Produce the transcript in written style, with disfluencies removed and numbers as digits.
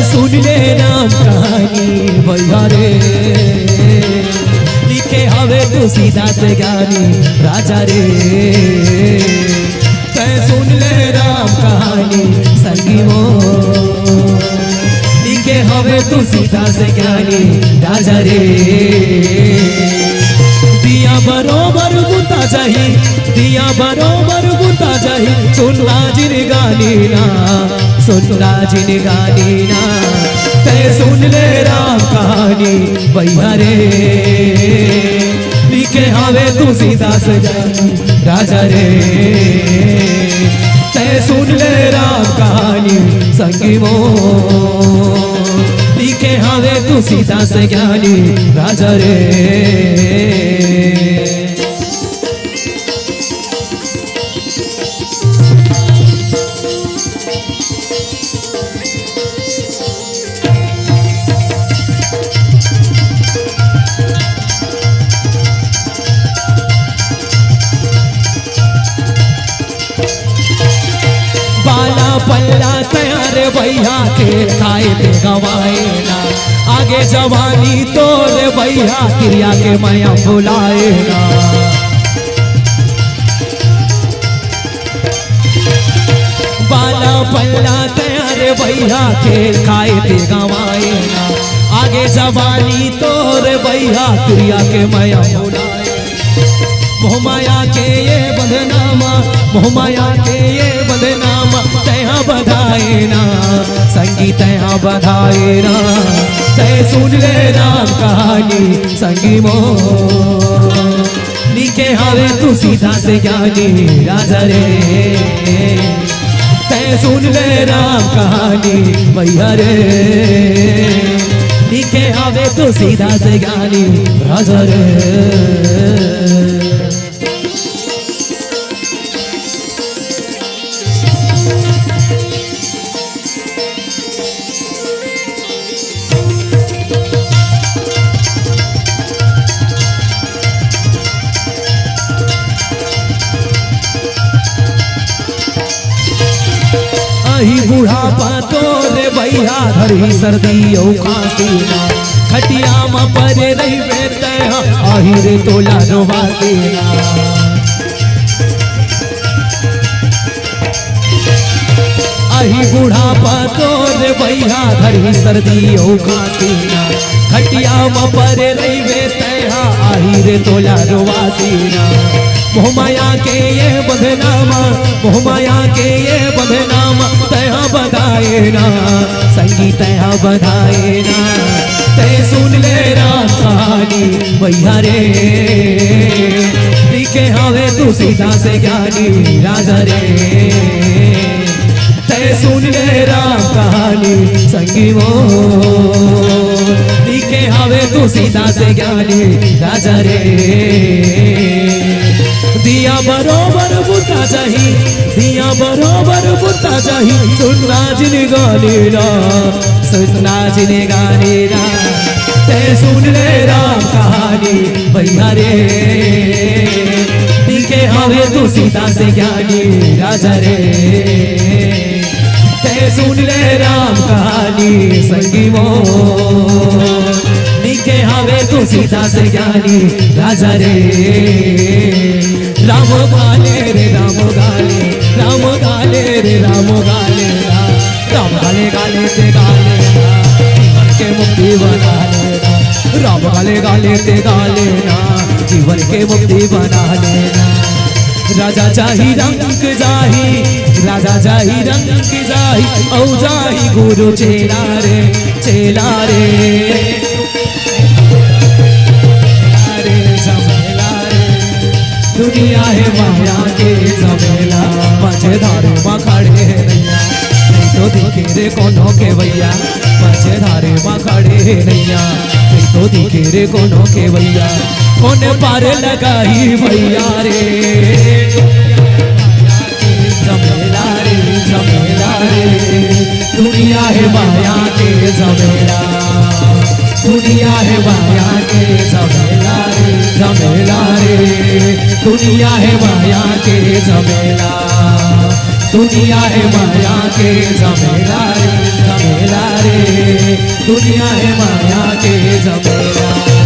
सुन ले राम कहानी भैया रे, लिखे हवे तू सीधा से ज्ञानी राजा रे। तै सुन ले राम कहानी संगी मो, लिखे हवे तू सीधा से ज्ञानी राजा रे। दिया बरोबर बुता जाही, दिया बरोबर बुता जाही, सुनला जिन गानी ना, सुनला जिन गानी ना। तै सुन ले राम कहानी भैया रे, लिखे हवे तू सीधा से जानी राजा रे। तै सुन ले राम कहानी संगी मो, लिखे हवे तू सीधा से ज्ञानी राजा रे। पल्ला तैयार भैया के खाए पे गवाए ना, आगे जवानी तोरे भैया क्रिया के माया बुलाए ना। बाला पल्ला तैयार भैया के खाए पे गवाए ना, आगे जवानी तोरे भैया क्रिया के माया बुलाए। मोहमाया के ये बदनामा, मोहमाया के ये बदनामा, तैहा बधाए ना संगी तैहा बधाए ना। तै सुन ले राम कहानी संगी मो, लिखे हवे तू सीधा से ज्ञानी राजा रे। तै सुन ले राम कहानी भैया रे, लिखे हवे तू सीधा से ज्ञानी राजा रे। अही बुढ़ापा तोरे भैया धरी सर्दी औ खांसी ना, खटिया में परे रही बेते आही रे तोला नवासी ना। अही बुढ़ापा तोरे भैया धरी सर्दी औ खांसी ना, खटिया में परे रही बेते आही रे तोला नवासी ना। मोहमाया के ये बदनामा, मोहमाया के ये बदनामा, तैहा बधाए ना संगी तैहा बधाए ना। तै सुन ले राम कहानी भैया रे, लिखे हवे तू सीधा से ज्ञानी राजा रे। तै सुन ले राम कहानी संगी मो, लिखे हवे तू सीधा से ज्ञानी राजा रे। दिया बरोबर बुता जाही, दिया बरोबर बुता जाही, सुनना जिन गाने ना, सुनना जिन गाने ना। तै सुन ले राम कहानी भैया रे, लिखे हवे तू सीधा से ज्ञानी राजा रे। तै सुन ले राम कहानी संगी मो, लिखे हवे तू सीधा से ज्ञानी राजा रे। राम गाले रे राम गाले, राम गाले रे राम गाले, राम गाले गाले ते गाले जीवन के मुक्ति बना लेना। राम गाले गाले ते गाले ना, जीवन के मुक्ति बना लेना। राजा जाही रंग जाही, राजा जाही रंग जाही, औ जाही गुरु चेला रे, चेला रे। दुनिया है माया के झमेला मझधारे में खड़े नैया नहीं तो दिखे रे कोनो के भैया मझधारे में खड़े नैया नहीं तो दिखे रे कोनो के भैया कौन पार लगाई भैया रे झमेला रे झमेला रे दुनिया है माया के झमेला दुनिया है माया के झमेला रे झमेला रे दुनिया है माया के झमेला दुनिया है माया के झमेला रे झमेला रे दुनिया है माया के झमेला।